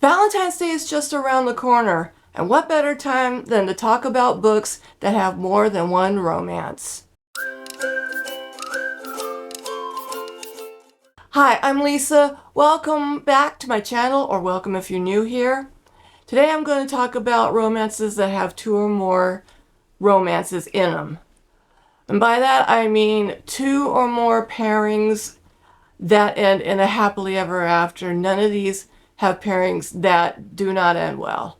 Valentine's Day is just around the corner, and what better time than to talk about books that have more than one romance? Hi, I'm Lisa. Welcome back to my channel, or welcome if you're new here. Today I'm going to talk about romances that have two or more romances in them. And by that I mean two or more pairings that end in a happily ever after. None of these have pairings that do not end well.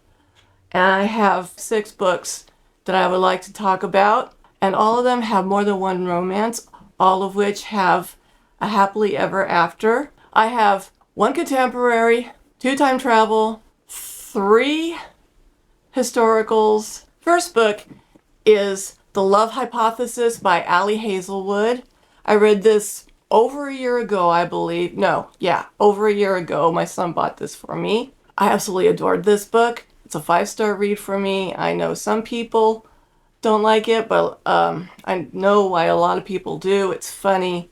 And I have 6 books that I would like to talk about, and all of them have more than one romance, all of which have a happily ever after. I have 1 contemporary, 2 time travel, 3 historicals. First book is The Love Hypothesis by Ali Hazelwood. I read this over a year ago, I believe. Over a year ago. My son bought this for me. I absolutely adored this book. It's a 5-star read for me. I know some people don't like it, but I know why a lot of people do. It's funny.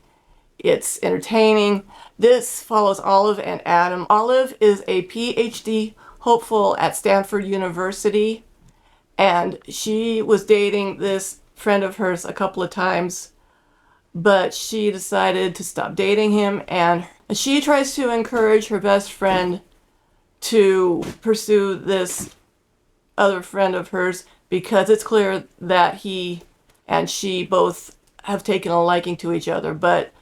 It's entertaining. This follows Olive and Adam. Olive is a PhD hopeful at Stanford University, and she was dating this friend of hers a couple of times, but she decided to stop dating him, and she tries to encourage her best friend to pursue this other friend of hers because it's clear that he and she both have taken a liking to each other, but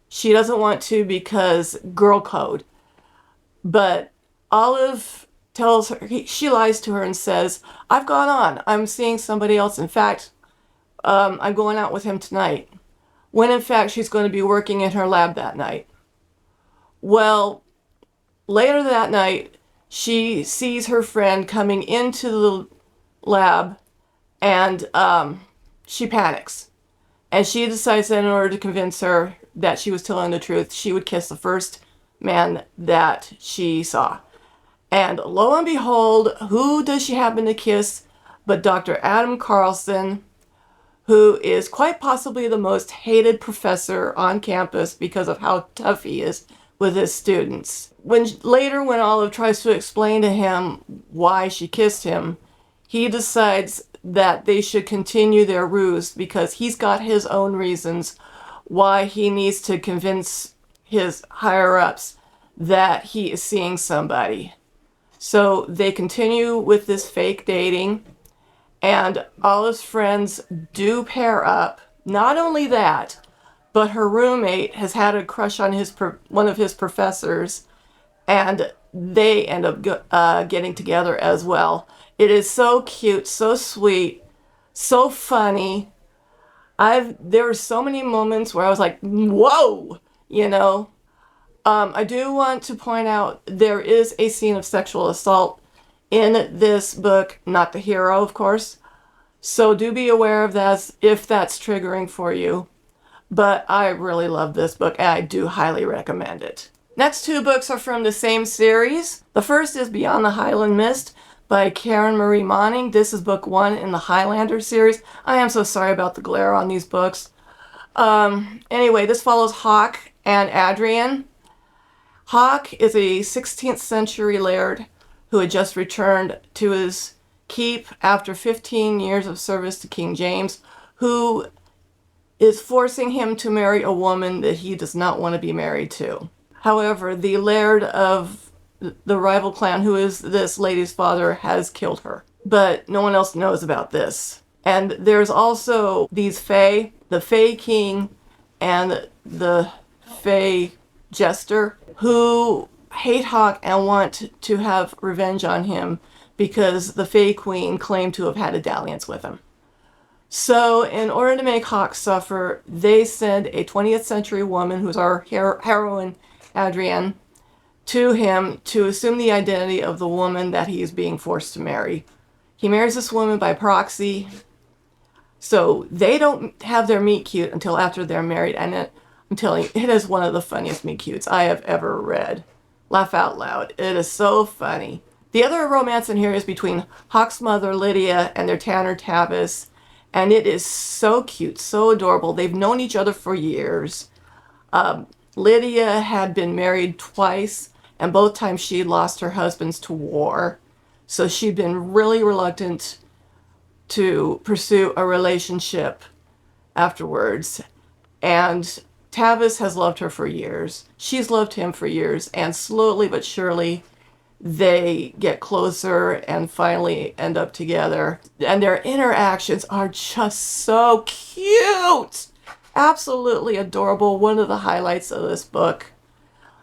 she doesn't want to because girl code. But Olive tells her, she lies to her and says, I've gone on. I'm seeing somebody else. In fact, I'm going out with him tonight. When in fact she's going to be working in her lab that night. Well, later that night, she sees her friend coming into the lab, and she panics. And she decides that in order to convince her that she was telling the truth, she would kiss the first man that she saw. And lo and behold, who does she happen to kiss but Dr. Adam Carlson, who is quite possibly the most hated professor on campus because of how tough he is with his students. When Olive tries to explain to him why she kissed him, he decides that they should continue their ruse because he's got his own reasons why he needs to convince his higher-ups that he is seeing somebody. So they continue with this fake dating, and Olive's friends do pair up. Not only that, but her roommate has had a crush on one of his professors, and they end up getting together as well. It is so cute, so sweet, so funny. There were so many moments where I was like, whoa, I do want to point out there is a scene of sexual assault in this book, not the hero, of course. So do be aware of that if that's triggering for you. But I really love this book, and I do highly recommend it. Next 2 books are from the same series. The first is Beyond the Highland Mist by Karen Marie Moning. This is book 1 in the Highlander series. I am so sorry about the glare on these books. Anyway, this follows Hawk and Adrian. Hawk is a 16th century laird who had just returned to his keep after 15 years of service to King James, who is forcing him to marry a woman that he does not want to be married to. However, the laird of the rival clan, who is this lady's father, has killed her. But no one else knows about this. And there's also these Fae, the Fae King and the Fae Jester, who hate Hawk and want to have revenge on him because the Fae Queen claimed to have had a dalliance with him. So in order to make Hawk suffer, they send a 20th century woman, who's our heroine, Adrienne, to him to assume the identity of the woman that he is being forced to marry. He marries this woman by proxy, so they don't have their meet cute until after they're married, and I'm telling you, it is one of the funniest meet cutes I have ever read. Laugh out loud. It is so funny. The other romance in here is between Hawk's mother, Lydia, and their tanner, Tavis, and it is so cute, so adorable. They've known each other for years. Lydia had been married twice, and both times she lost her husbands to war. So she'd been really reluctant to pursue a relationship afterwards. And Tavis has loved her for years. She's loved him for years, and slowly but surely they get closer and finally end up together. And their interactions are just so cute. Absolutely adorable. One of the highlights of this book.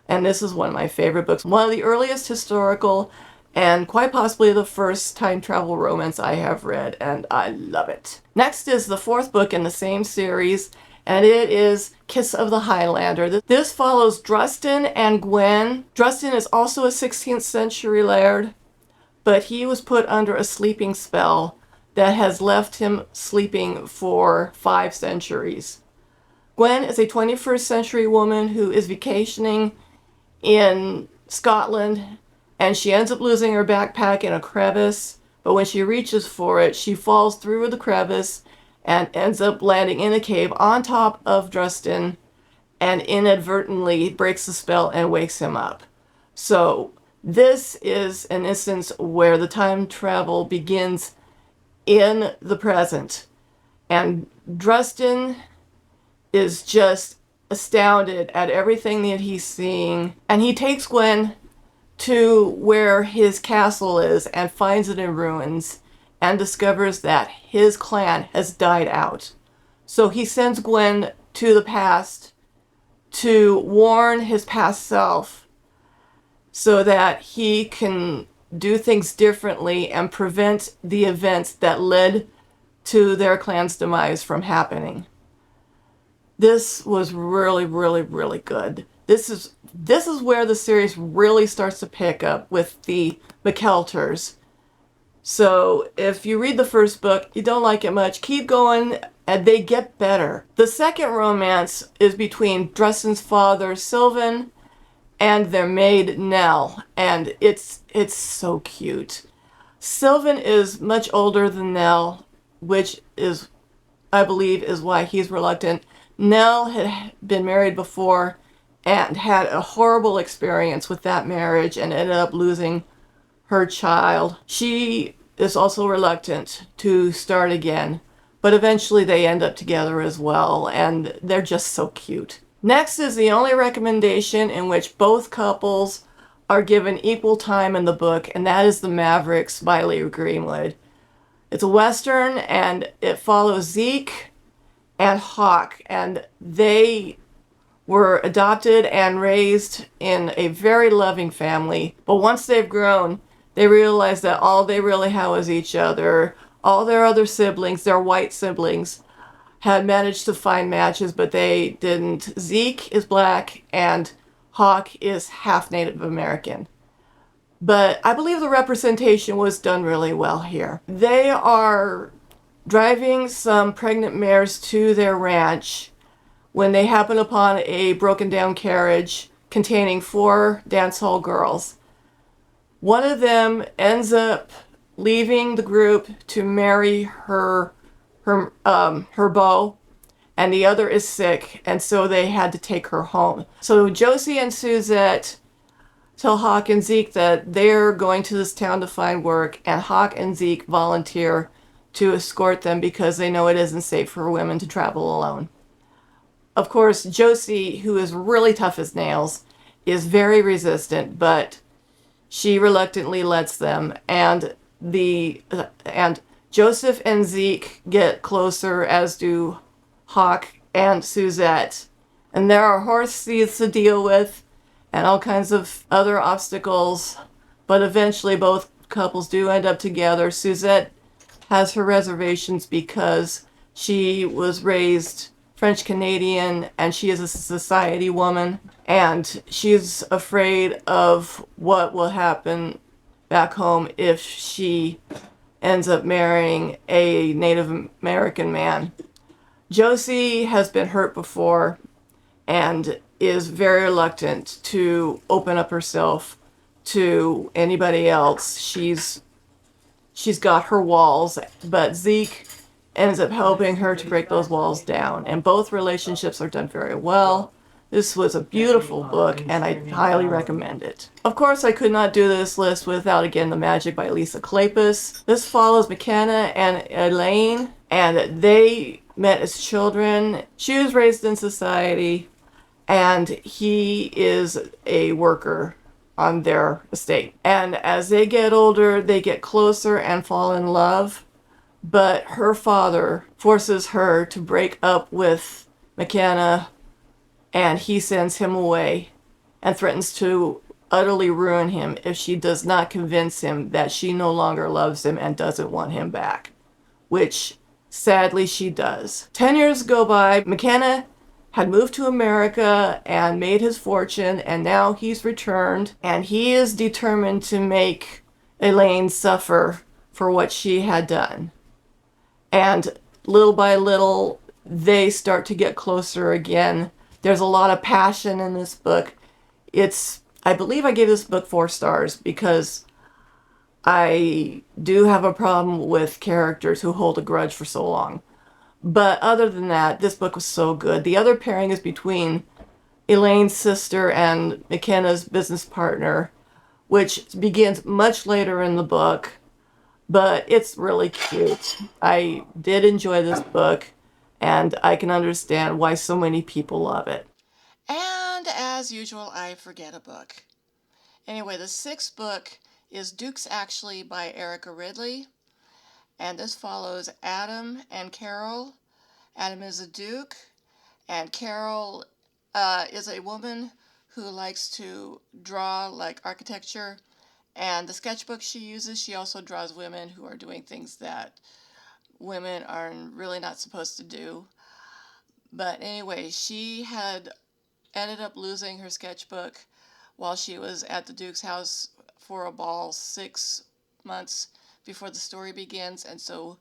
And this is one of my favorite books. One of the earliest historical and quite possibly the first time travel romance I have read, and I love it. Next is the fourth book in the same series, and it is Kiss of the Highlander. This follows Drustin and Gwen. Drustin is also a 16th century laird, but he was put under a sleeping spell that has left him sleeping for 5 centuries. Gwen is a 21st century woman who is vacationing in Scotland, and she ends up losing her backpack in a crevice, but when she reaches for it, she falls through the crevice and ends up landing in a cave on top of Drustin and inadvertently breaks the spell and wakes him up. So this is an instance where the time travel begins in the present, and Drustin is just astounded at everything that he's seeing, and he takes Gwen to where his castle is and finds it in ruins and discovers that his clan has died out. So he sends Gwen to the past to warn his past self so that he can do things differently and prevent the events that led to their clan's demise from happening. This was really, really, really good. This is where the series really starts to pick up with the McKelters. So if you read the first book, you don't like it much, keep going, and they get better. The second romance is between Drustin's father, Sylvan, and their maid, Nell, and it's so cute. Sylvan is much older than Nell, which is, I believe, is why he's reluctant. Nell had been married before and had a horrible experience with that marriage and ended up losing her child. She is also reluctant to start again, but eventually they end up together as well, and they're just so cute. Next is the only recommendation in which both couples are given equal time in the book, and that is The Mavericks by Lee Greenwood. It's a Western, and it follows Zeke and Hawk, and they were adopted and raised in a very loving family. But once they've grown, they realize that all they really have is each other. All their other siblings, their white siblings, had managed to find matches, but they didn't. Zeke is black and Hawk is half Native American. But I believe the representation was done really well here. They are driving some pregnant mares to their ranch when they happen upon a broken down carriage containing 4 dance hall girls. One of them ends up leaving the group to marry her beau, and the other is sick, and so they had to take her home. So Josie and Suzette tell Hawk and Zeke that they're going to this town to find work, and Hawk and Zeke volunteer to escort them because they know it isn't safe for women to travel alone. Of course, Josie, who is really tough as nails, is very resistant, but she reluctantly lets them, and Joseph and Zeke get closer, as do Hawk and Suzette. And there are horse thieves to deal with and all kinds of other obstacles, but eventually both couples do end up together. Suzette has her reservations because she was raised French Canadian and she is a society woman, and she's afraid of what will happen back home if she ends up marrying a Native American man. Josie has been hurt before and is very reluctant to open up herself to anybody else. She's got her walls, but Zeke ends up helping her to break those walls down. And both relationships are done very well. This was a beautiful book, and I highly recommend it. Of course, I could not do this list without, again, The Magic by Lisa Kleypas. This follows McKenna and Elaine, and they met as children. She was raised in society, and he is a worker on their estate. And as they get older, they get closer and fall in love. But her father forces her to break up with McKenna, and he sends him away and threatens to utterly ruin him if she does not convince him that she no longer loves him and doesn't want him back, which sadly she does. 10 years go by. McKenna had moved to America and made his fortune, and now he's returned, and he is determined to make Elaine suffer for what she had done. And little by little, they start to get closer again. There's a lot of passion in this book. I believe I gave this book 4 stars because I do have a problem with characters who hold a grudge for so long. But other than that, this book was so good. The other pairing is between Elaine's sister and McKenna's business partner, which begins much later in the book, but it's really cute. I did enjoy this book, and I can understand why so many people love it. And as usual, I forget a book. Anyway, the 6th book is Dukes Actually by Erica Ridley, and this follows Adam and Carol. Adam is a duke, and Carol is a woman who likes to draw like architecture, and the sketchbook she uses, she also draws women who are doing things that women are really not supposed to do. But anyway, she had ended up losing her sketchbook while she was at the Duke's house for a ball 6 months before the story begins, and so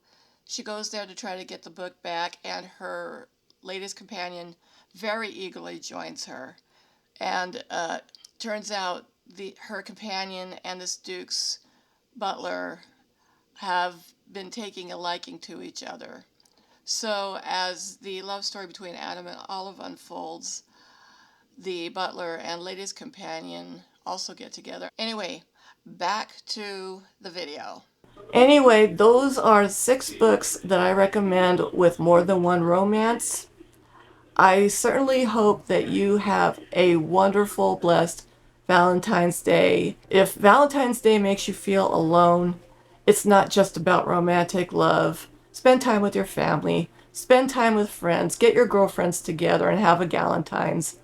she goes there to try to get the book back, and her latest companion very eagerly joins her. And turns out her companion and this Duke's butler have been taking a liking to each other. So as the love story between Adam and Olive unfolds, the butler and latest companion also get together. Anyway, back to the video. Anyway, those are 6 books that I recommend with more than one romance. I certainly hope that you have a wonderful, blessed Valentine's Day. If Valentine's Day makes you feel alone, it's not just about romantic love. Spend time with your family. Spend time with friends. Get your girlfriends together and have a Galentine's.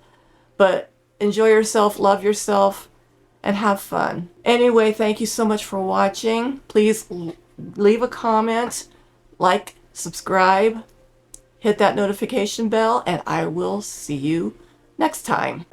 But enjoy yourself, love yourself, and have fun. Anyway, thank you so much for watching. Please leave a comment, like, subscribe, hit that notification bell, and I will see you next time.